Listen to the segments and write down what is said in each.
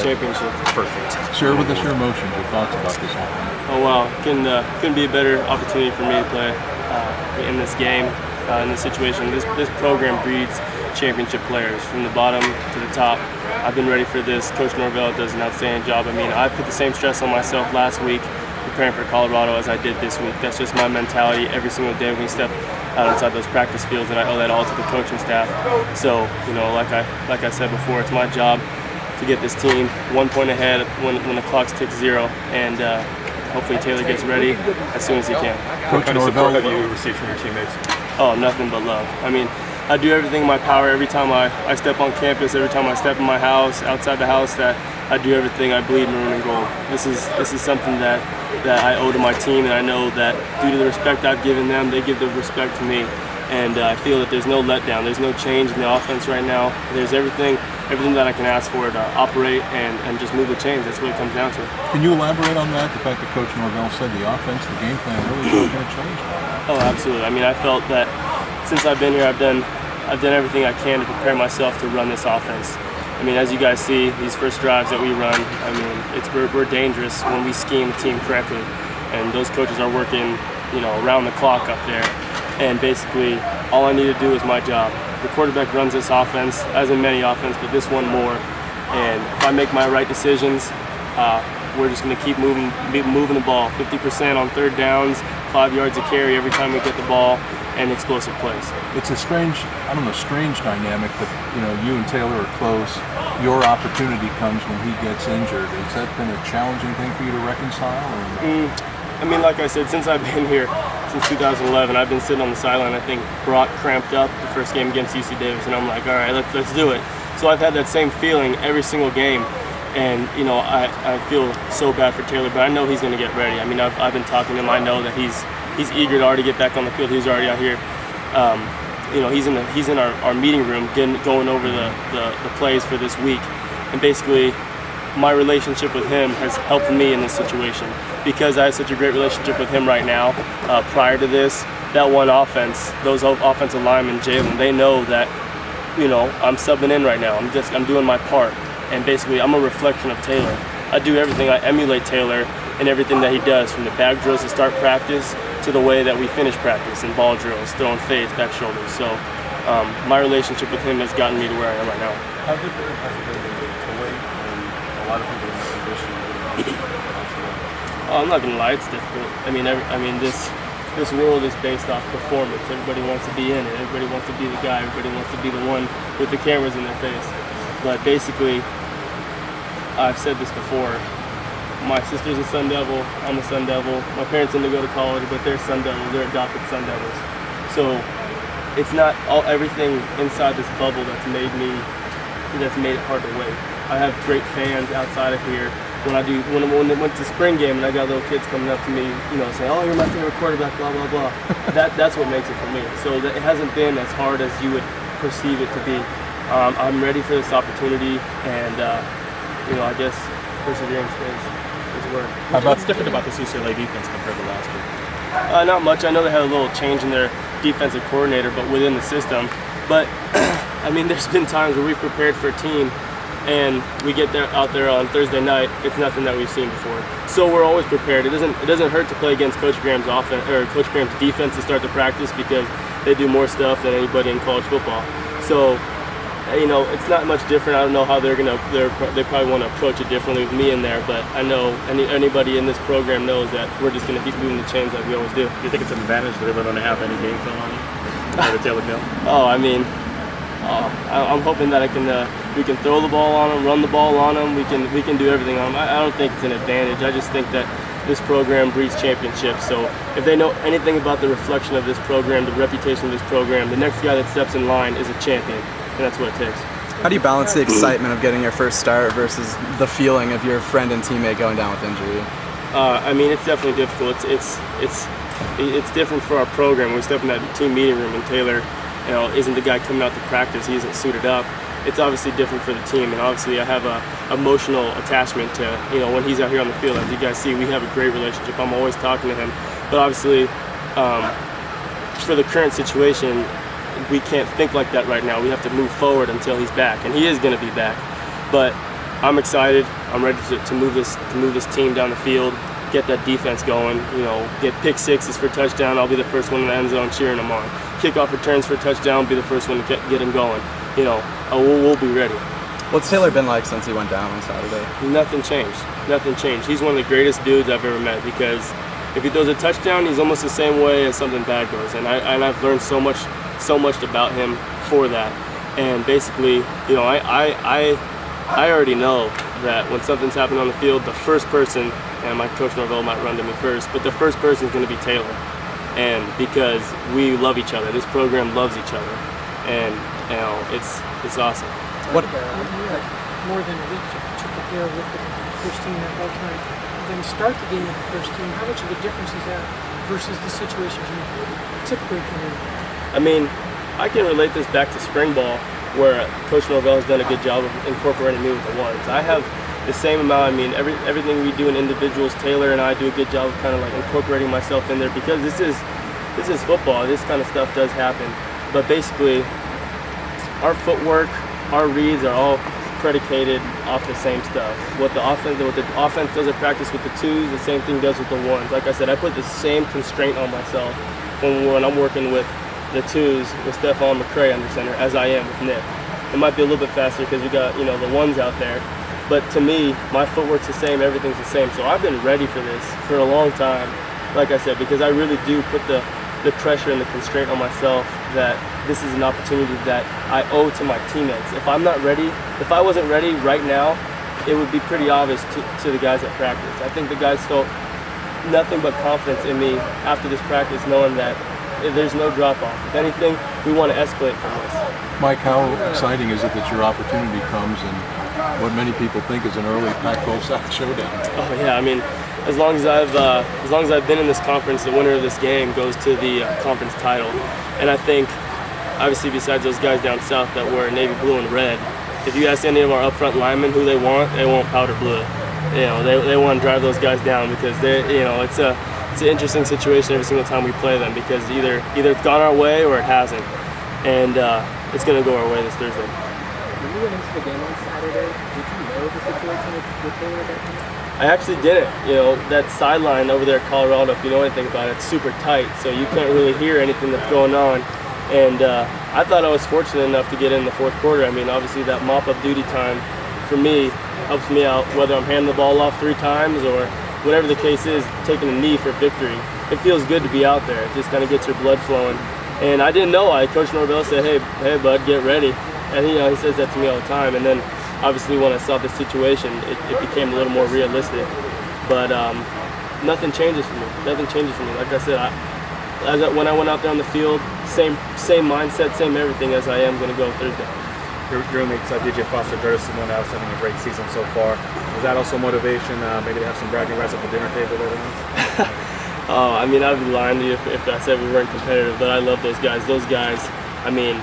championship. Perfect. Share with us your emotions, your thoughts about this offense. Oh wow, couldn't be a better opportunity for me to play in this game, in this situation. This program breeds championship players from the bottom to the top. I've been ready for this. Coach Norvell does an outstanding job. I mean, I put the same stress on myself last week preparing for Colorado as I did this week. That's just my mentality every single day when we step out inside those practice fields, and I owe that all to the coaching staff. So, you know, like I said before, it's my job to get this team 1 point ahead when the clock ticks 0, and hopefully Taylor gets ready as soon as he can. What kind of support have you received from your teammates? Oh, nothing but love. I mean, I do everything in my power every time I step on campus, every time I step in my house, outside the house, that I do everything. I bleed maroon and gold. This is something that I owe to my team, and I know that due to the respect I've given them, they give the respect to me. And I feel that there's no letdown, there's no change in the offense right now. There's everything that I can ask for to operate and just move the chains. That's what it comes down to. Can you elaborate on that? The fact that Coach Norvell said the offense, the game plan really isn't going to change. Oh, absolutely. I mean, I felt that since I've been here, I've done everything I can to prepare myself to run this offense. I mean, as you guys see, these first drives that we run, I mean, we're dangerous when we scheme the team correctly, and those coaches are working, you know, around the clock up there. And basically, all I need to do is my job. The quarterback runs this offense, as in many offense, but this one more. And if I make my right decisions, we're just going to keep moving the ball. 50% on third downs, 5 yards a carry every time we get the ball, and explosive plays. It's a strange dynamic that, you know, you and Taylor are close. Your opportunity comes when he gets injured. Has that been a challenging thing for you to reconcile? I mean, like I said, since I've been here, since 2011, I've been sitting on the sideline. I think Brock cramped up the first game against UC Davis, and I'm like, all right, let's do it. So I've had that same feeling every single game, and you know, I feel so bad for Taylor, but I know he's going to get ready. I mean, I've been talking to him. I know that he's eager to already get back on the field. He's already out here. You know, he's in our meeting room going over the plays for this week, and basically my relationship with him has helped me in this situation because I have such a great relationship with him right now. Prior to this, that one offense, those offensive linemen, Jalen, they know that, you know, I'm subbing in right now. I'm doing my part, and basically I'm a reflection of Taylor. I do everything. I emulate Taylor in everything that he does, from the bag drills to start practice to the way that we finish practice and ball drills, throwing fades, back shoulders. So my relationship with him has gotten me to where I am right now. How difficult has it been to wait when a lot of people in this position? I'm not gonna lie, it's difficult. I mean, this world is based off performance. Everybody wants to be in it. Everybody wants to be the guy. Everybody wants to be the one with the cameras in their face. But basically, I've said this before. My sister's a Sun Devil. I'm a Sun Devil. My parents didn't go to college, but they're Sun Devils. They're adopted Sun Devils. So it's not everything inside this bubble that's made it hard to wait. I have great fans outside of here. When it went to spring game and I got little kids coming up to me, you know, saying, "Oh, you're my favorite quarterback," blah blah blah. That's what makes it for me. So it hasn't been as hard as you would perceive it to be. I'm ready for this opportunity, and you know, I guess perseverance is work. What's different about this UCLA defense compared to last year? Not much. I know they had a little change in their defensive coordinator, but within the system. But I mean, there's been times where we've prepared for a team, and we get out there on Thursday night. It's nothing that we've seen before. So we're always prepared. It doesn't hurt to play against Coach Graham's offense or Coach Graham's defense to start the practice, because they do more stuff than anybody in college football. So, you know, it's not much different. I don't know how they probably want to approach it differently with me in there, but I know anybody in this program knows that we're just going to keep moving the chains like we always do. Do you think it's an advantage that they don't have any game film on you? Or Taylor film? Oh, I mean, I'm hoping that we can throw the ball on them, run the ball on them. We can do everything on them. I don't think it's an advantage. I just think that this program breeds championships. So if they know anything about the reflection of this program, the reputation of this program, the next guy that steps in line is a champion, and that's what it takes. How do you balance the excitement of getting your first start versus the feeling of your friend and teammate going down with injury? I mean, it's definitely difficult. It's different for our program. We step in that team meeting room, and Taylor, you know, isn't the guy coming out to practice. He isn't suited up. It's obviously different for the team, and obviously I have a emotional attachment to, you know, when he's out here on the field. As you guys see, we have a great relationship. I'm always talking to him, but obviously for the current situation, we can't think like that right now. We have to move forward until he's back, and he is going to be back. But I'm excited. I'm ready to move this team down the field, get that defense going. You know, get pick sixes for touchdown. I'll be the first one in the end zone cheering them on. Kickoff returns for touchdown. Be the first one to get them going. You know, we'll be ready. What's Taylor been like since he went down on Saturday? Nothing changed. Nothing changed. He's one of the greatest dudes I've ever met because if he throws a touchdown, he's almost the same way as something bad goes. And I've learned so much about him for that. And basically, you know, I already know that when something's happening on the field, the first person, and my coach Norvell might run to me first, but the first person is going to be Taylor. And because we love each other, this program loves each other, and you know, it's awesome. What? You have more than a week to prepare with the first team at all time. Then start the game with the first team. How much of a difference is that versus the situations you typically come in? I mean, I can relate this back to spring ball, where Coach Norvell has done a good job of incorporating me with the ones. I have the same amount. I mean, everything we do in individuals, Taylor and I do a good job of kind of like incorporating myself in there because this is football. This kind of stuff does happen. But basically, our footwork, our reads are all predicated off the same stuff. What the offense does at practice with the twos, the same thing does with the ones. Like I said, I put the same constraint on myself when I'm working with the twos with Stephon McCray under center as I am with Nick. It might be a little bit faster because we got, you know, the ones out there. But to me, my footwork's the same, everything's the same. So I've been ready for this for a long time, like I said, because I really do put the pressure and the constraint on myself that this is an opportunity that I owe to my teammates. If I'm not ready, if I wasn't ready right now, it would be pretty obvious to the guys at practice. I think the guys felt nothing but confidence in me after this practice, knowing that there's no drop-off. If anything, we want to escalate from this. Mike, how exciting is it that your opportunity comes in what many people think is an early Pac-12 South showdown? Oh yeah, I mean, as long as I've been in this conference, the winner of this game goes to the conference title. And I think, obviously, besides those guys down south that wear navy blue and red, if you ask any of our up front linemen who they want powder blue. You know, they want to drive those guys down because it's an interesting situation every single time we play them because either it's gone our way or it hasn't, and it's going to go our way this Thursday. When you went into the game on Saturday, did you know the situation with Taylor at that time? I actually didn't. You know, that sideline over there at Colorado, if you know anything about it, it's super tight, so you can't really hear anything that's going on. And I thought I was fortunate enough to get in the fourth quarter. I mean, obviously that mop-up duty time for me helps me out, whether I'm handing the ball off 3 times or whatever the case is, taking a knee for victory. It feels good to be out there. It just kind of gets your blood flowing. And I didn't know. Coach Norvell said, hey, bud, get ready. And he says that to me all the time. And then, obviously, when I saw the situation, it became a little more realistic. But nothing changes for me. Nothing changes for me. Like I said, when I went out there on the field, same mindset, same everything as I am going to go Thursday. Your roommates, DJ Foster, Curtis, someone else having a great season so far. Was that also motivation, maybe to have some bragging rights at the dinner table later on? Oh, I mean, I'd be lying to you if I said we weren't competitive, but I love those guys. Those guys, I mean,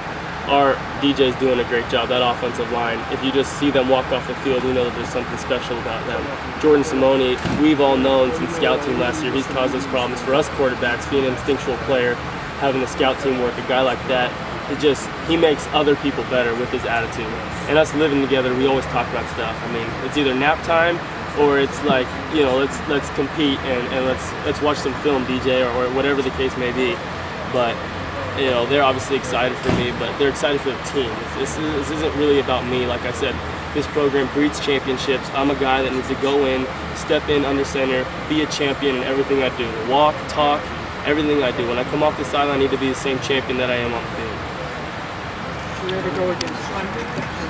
our DJ's doing a great job, that offensive line. If you just see them walk off the field, you know that there's something special about them. Jordan Simone, we've all known since scout team last year, he's caused us problems. For us quarterbacks, being an instinctual player, having the scout team work, a guy like that, he makes other people better with his attitude. And us living together, we always talk about stuff. I mean, it's either nap time or it's like, let's compete and let's watch some film, DJ, or whatever the case may be. But they're obviously excited for me, but they're excited for the team. This isn't really about me. Like I said, this program breeds championships. I'm a guy that needs to go in, step in under center, be a champion in everything I do. Walk, talk, everything I do. When I come off the sideline, I need to be the same champion that I am on the field. You ready to go against Sunday?